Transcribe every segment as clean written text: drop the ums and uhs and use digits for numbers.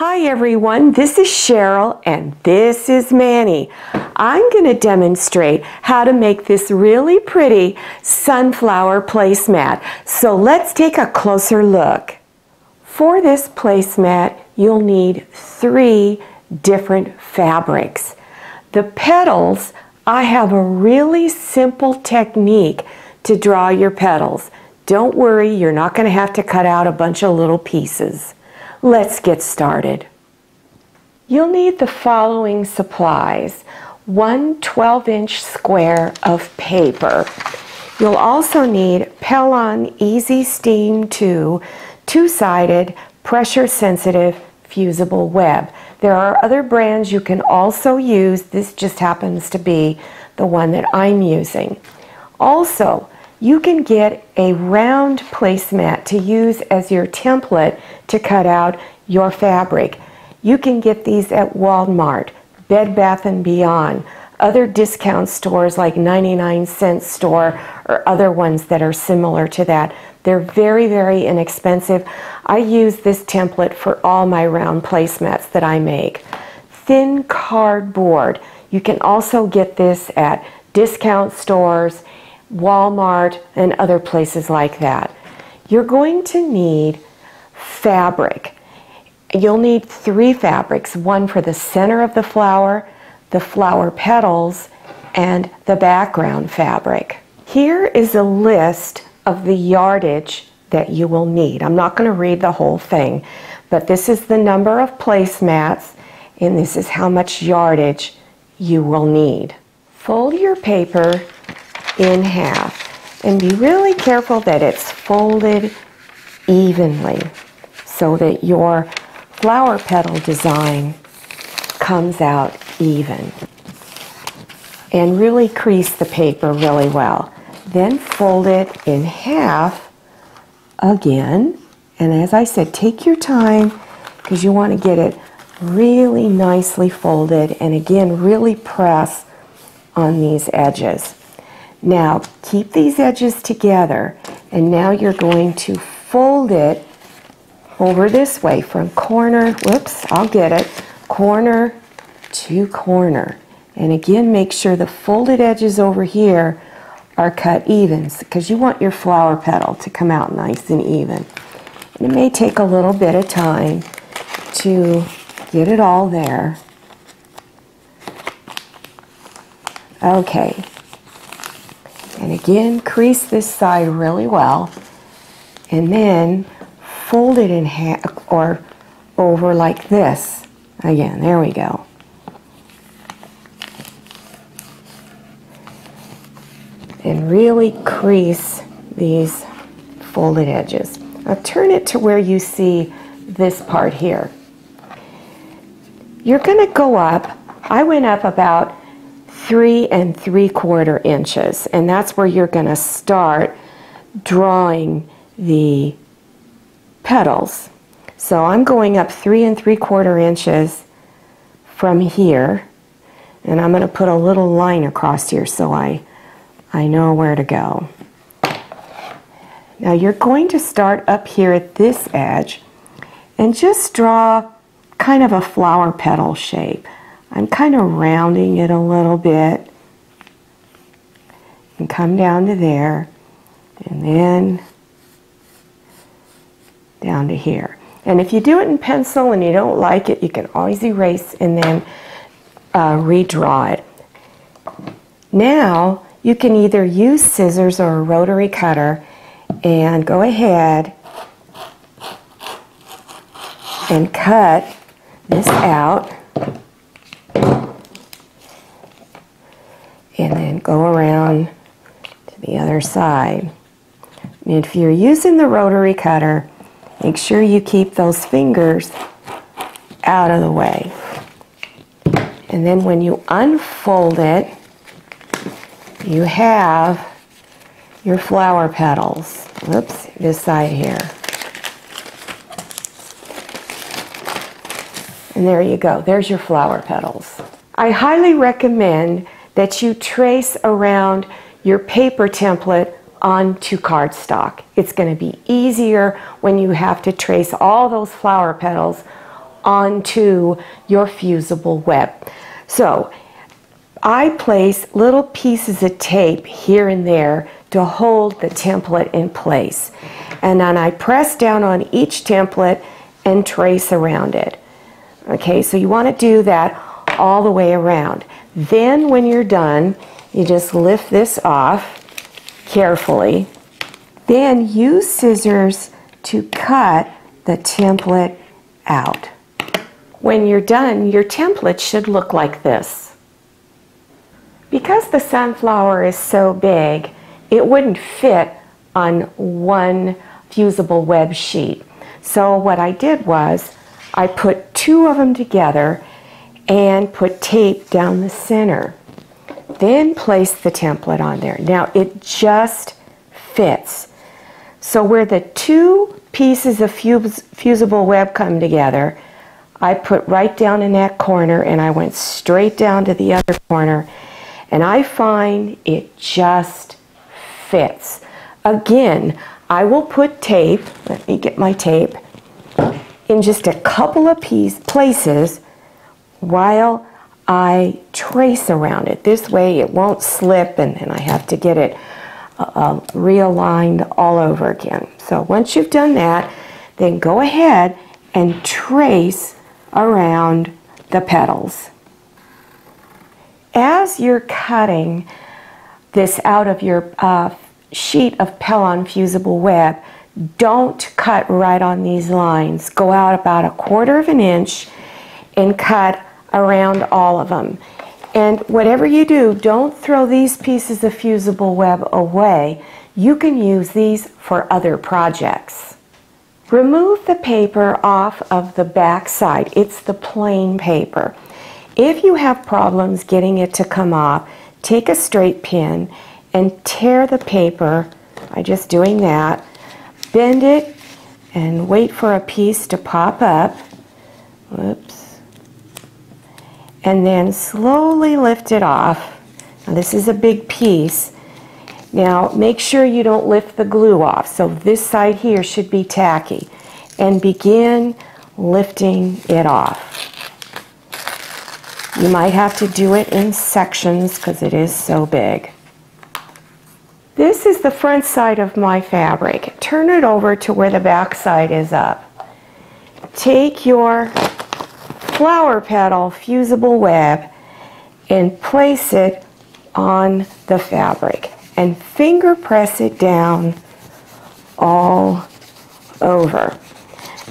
Hi everyone, this is Cheryl and this is Manny. I'm going to demonstrate how to make this really pretty sunflower placemat. So let's take a closer look. For this placemat, you'll need 3 different fabrics. The petals, I have a really simple technique to draw your petals. Don't worry, you're not going to have to cut out a bunch of little pieces. Let's get started. You'll need the following supplies. 1 12-inch square of paper. You'll also need Pelon Easy Steam 2 two-sided, pressure-sensitive, fusible web. There are other brands you can also use. This just happens to be the one that I'm using. Also, you can get a round placemat to use as your template to cut out your fabric. You can get these at Walmart, Bed Bath & Beyond, other discount stores like 99-cent store or other ones that are similar to that. They're very, very inexpensive. I use this template for all my round placemats that I make. Thin cardboard. You can also get this at discount stores, Walmart, and other places like that. You're going to need fabric. You'll need 3 fabrics, one for the center of the flower petals, and the background fabric. Here is a list of the yardage that you will need. I'm not going to read the whole thing, but this is the number of placemats, and this is how much yardage you will need. Fold your paper in half and be really careful that it's folded evenly so that your flower petal design comes out even. And really crease the paper really well. Then fold it in half again, and as I said, take your time because you want to get it really nicely folded, and again really press on these edges. Now keep these edges together, and now you're going to fold it over this way from corner, corner to corner. And again, make sure the folded edges over here are cut even because you want your flower petal to come out nice and even. And it may take a little bit of time to get it all there. Okay. And again, crease this side really well, and then fold it in half or over like this. Again, there we go. And really crease these folded edges. Now turn it to where you see this part here. You're going to go up. I went up about 3 3/4 inches, and that's where you're going to start drawing the petals. So I'm going up 3 3/4 inches from here, and I'm going to put a little line across here so I know where to go. Now you're going to start up here at this edge and just draw kind of a flower petal shape. I'm kind of rounding it a little bit and come down to there and then down to here. And if you do it in pencil and you don't like it, you can always erase and then redraw it. Now you can either use scissors or a rotary cutter and go ahead and cut this out and then go around to the other side. And if you're using the rotary cutter, make sure you keep those fingers out of the way. And then when you unfold it, you have your flower petals. Whoops, this side here. And there you go. There's your flower petals. I highly recommend that you trace around your paper template onto cardstock. It's going to be easier when you have to trace all those flower petals onto your fusible web. So I place little pieces of tape here and there to hold the template in place. And then I press down on each template and trace around it. Okay, so you want to do that all the way around. Then when you're done, you just lift this off carefully. Then use scissors to cut the template out. When you're done, your template should look like this. Because the sunflower is so big, it wouldn't fit on one fusible web sheet. So what I did was I put two of them together and put tape down the center. Then place the template on there. Now it just fits. So where the two pieces of fusible web come together, I put right down in that corner and I went straight down to the other corner, and I find it just fits. Again, I will put tape, let me get my tape, in just a couple of places while I trace around it. This way it won't slip and I have to get it realigned all over again. So once you've done that, then go ahead and trace around the petals. As you're cutting this out of your sheet of Pelon fusible web, don't cut right on these lines. Go out about 1/4 of an inch and cut around all of them. And whatever you do, don't throw these pieces of fusible web away. You can use these for other projects. Remove the paper off of the back side. It's the plain paper. If you have problems getting it to come off, take a straight pin and tear the paper by just doing that. Bend it and wait for a piece to pop up. Whoops. And then slowly lift it off. Now this is a big piece. Now make sure you don't lift the glue off. So this side here should be tacky. And begin lifting it off. You might have to do it in sections because it is so big. This is the front side of my fabric. Turn it over to where the back side is up. Take your flower petal fusible web and place it on the fabric and finger press it down all over.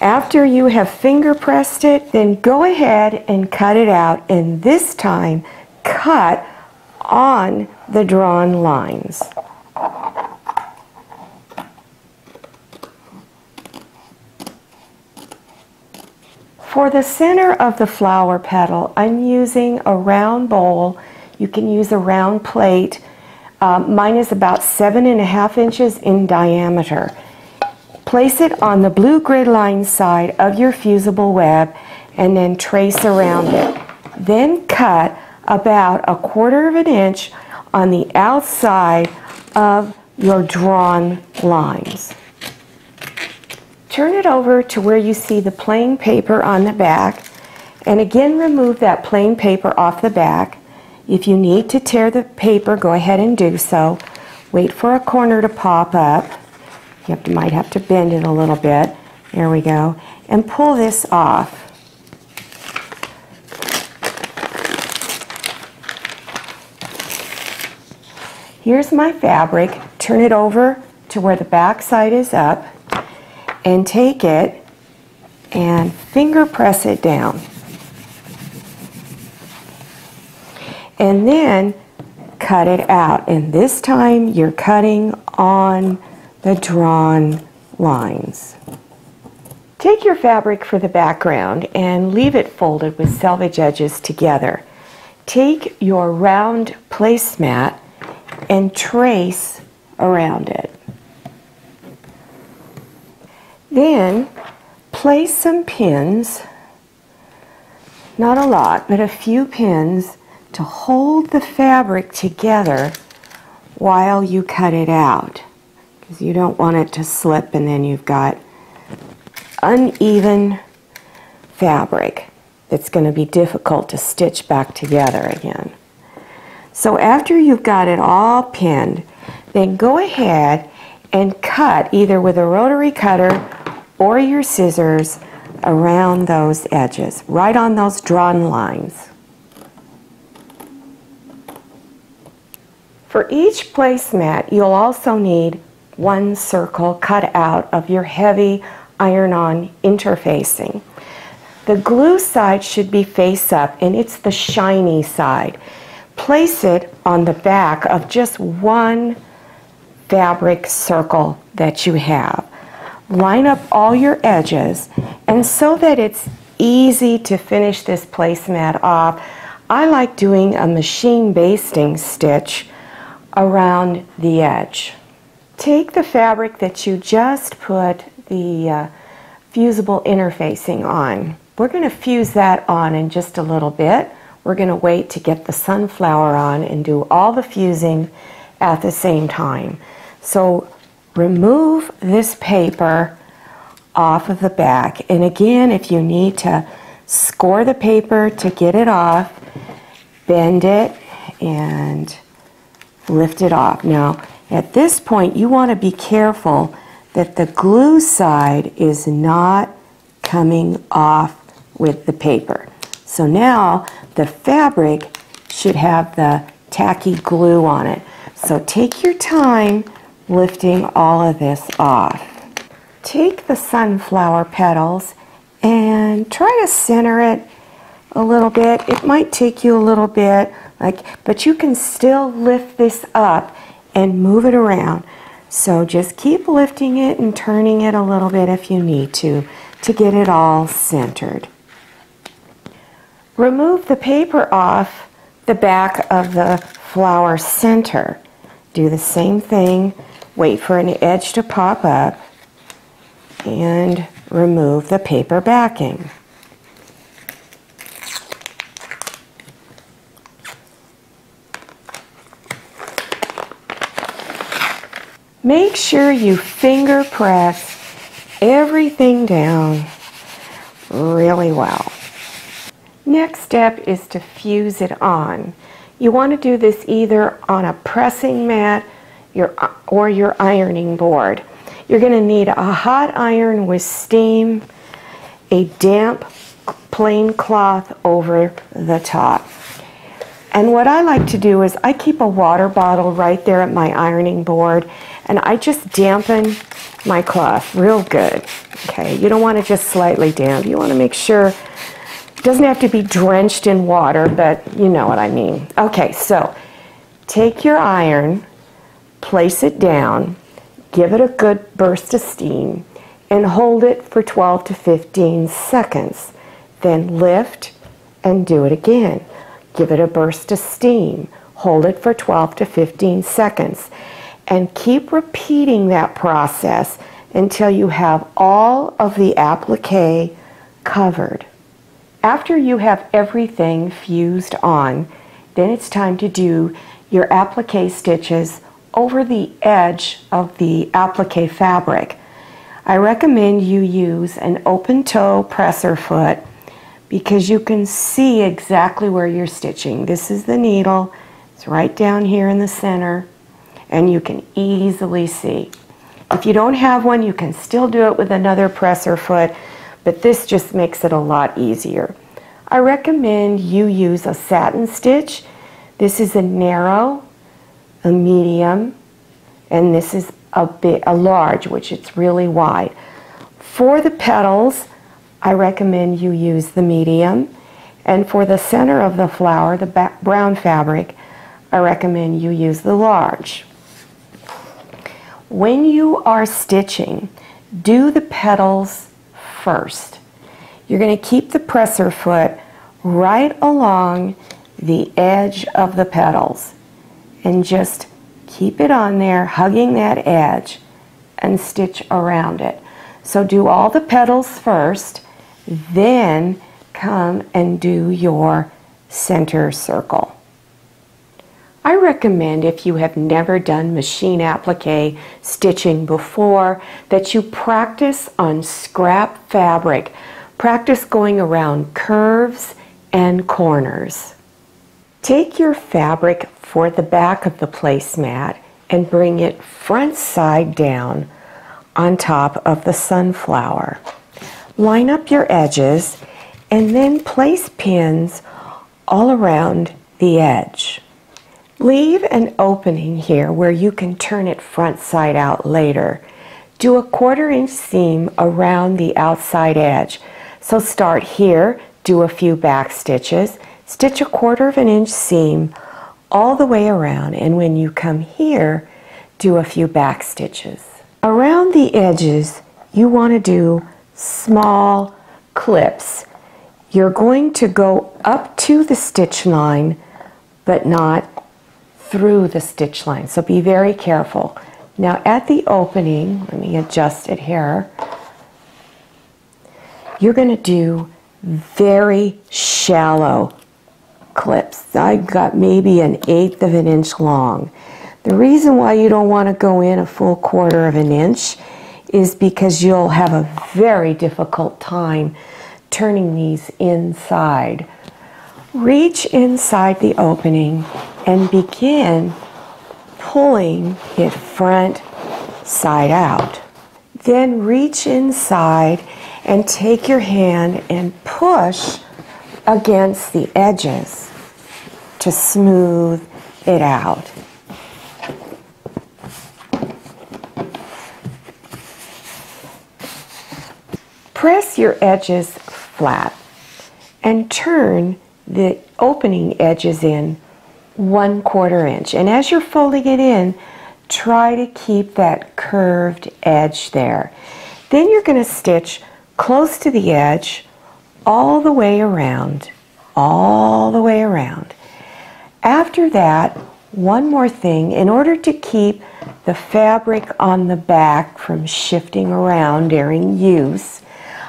After you have finger pressed it, then go ahead and cut it out, and this time cut on the drawn lines. For the center of the flower petal, I'm using a round bowl. You can use a round plate. Mine is about 7.5 inches in diameter. Place it on the blue grid line side of your fusible web and then trace around it. Then cut about 1/4 of an inch on the outside of your drawn lines. Turn it over to where you see the plain paper on the back, and again remove that plain paper off the back. If you need to tear the paper, go ahead and do so. Wait for a corner to pop up. You might have to bend it a little bit. There we go. And pull this off. Here's my fabric. Turn it over to where the back side is up and take it and finger press it down. And then cut it out. And this time you're cutting on the drawn lines. Take your fabric for the background and leave it folded with selvage edges together. Take your round placemat and trace around it. Then place some pins, not a lot, but a few pins to hold the fabric together while you cut it out, because you don't want it to slip and then you've got uneven fabric that's going to be difficult to stitch back together again. So after you've got it all pinned, then go ahead and cut either with a rotary cutter or your scissors around those edges, right on those drawn lines. For each placemat, you'll also need one circle cut out of your heavy iron-on interfacing. The glue side should be face up, and it's the shiny side. Place it on the back of just one fabric circle that you have. Line up all your edges, and so that it's easy to finish this placemat off, I like doing a machine basting stitch around the edge. Take the fabric that you just put the fusible interfacing on. We're going to fuse that on in just a little bit. We're going to wait to get the sunflower on and do all the fusing at the same time. So remove this paper off of the back. And again, if you need to score the paper to get it off, bend it and lift it off. Now, at this point, you want to be careful that the glue side is not coming off with the paper. So now the fabric should have the tacky glue on it. So take your time lifting all of this off. Take the sunflower petals and try to center it a little bit. It might take you a little bit, but you can still lift this up and move it around. So just keep lifting it and turning it a little bit if you need to get it all centered. Remove the paper off the back of the flower center. Do the same thing. Wait for an edge to pop up and remove the paper backing. Make sure you finger press everything down really well. Next step is to fuse it on. You want to do this either on a pressing mat or your ironing board. You're going to need a hot iron with steam, a damp plain cloth over the top. And what I like to do is I keep a water bottle right there at my ironing board, and I just dampen my cloth real good. Okay, you don't want to just slightly damp. You want to make sure it doesn't have to be drenched in water, but you know what I mean. Okay, so take your iron, place it down, give it a good burst of steam, and hold it for 12 to 15 seconds. Then lift and do it again. Give it a burst of steam. Hold it for 12 to 15 seconds. And keep repeating that process until you have all of the applique covered. After you have everything fused on, then it's time to do your applique stitches over the edge of the applique fabric. I recommend you use an open toe presser foot because you can see exactly where you're stitching. This is the needle. It's right down here in the center, and you can easily see. If you don't have one, you can still do it with another presser foot, but this just makes it a lot easier. I recommend you use a satin stitch. This is a narrow, a medium, and this is a large, which it's really wide. For the petals, I recommend you use the medium, and for the center of the flower, the brown fabric, I recommend you use the large. When you are stitching, do the petals first. You're going to keep the presser foot right along the edge of the petals and just keep it on there, hugging that edge, and stitch around it. So do all the petals first, then come and do your center circle. I recommend, if you have never done machine applique stitching before, that you practice on scrap fabric Practice going around curves and corners. Take your fabric for the back of the placemat and bring it front side down on top of the sunflower. Line up your edges and then place pins all around the edge. Leave an opening here where you can turn it front side out later. Do a 1/4 inch seam around the outside edge. So start here, do a few back stitches, stitch a 1/4 inch seam all the way around, and when you come here, do a few back stitches. Around the edges, you want to do small clips. You're going to go up to the stitch line, but not through the stitch line, so be very careful. Now at the opening, let me adjust it here, you're going to do very shallow clips. I've got maybe an 1/8 of an inch long. The reason why you don't want to go in a full 1/4 of an inch is because you'll have a very difficult time turning these inside. Reach inside the opening and begin pulling it front side out. Then reach inside and take your hand and push against the edges to smooth it out. Press your edges flat and turn the opening edges in 1/4 inch. And as you're folding it in, try to keep that curved edge there. Then you're going to stitch close to the edge all the way around, all the way around. After that, one more thing, in order to keep the fabric on the back from shifting around during use,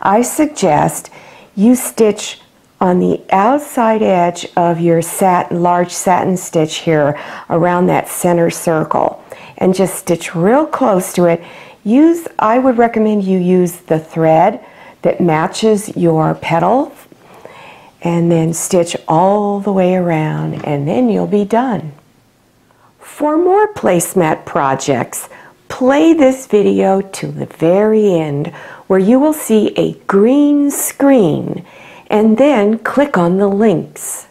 I suggest you stitch on the outside edge of your large satin stitch here around that center circle, and just stitch real close to it. I would recommend you use the thread that matches your petal, and then stitch all the way around, and then you'll be done. For more placemat projects, play this video to the very end where you will see a green screen, and then click on the links.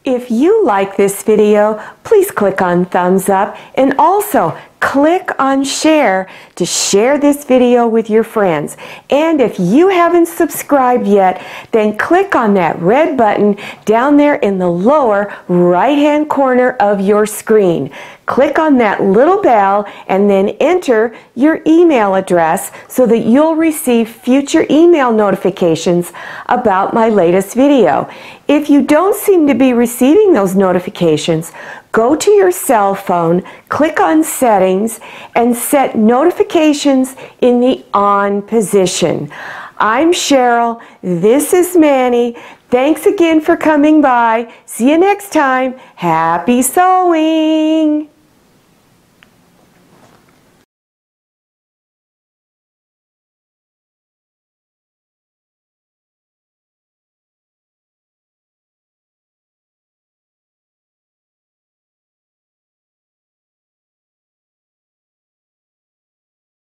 If you like this video, please click on thumbs up, and also click on share to share this video with your friends. And if you haven't subscribed yet, then click on that red button down there in the lower right-hand corner of your screen. Click on that little bell and then enter your email address so that you'll receive future email notifications about my latest video. If you don't seem to be receiving those notifications, go to your cell phone, click on Settings, and set notifications in the on position. I'm Cheryl. This is Manny. Thanks again for coming by. See you next time. Happy sewing!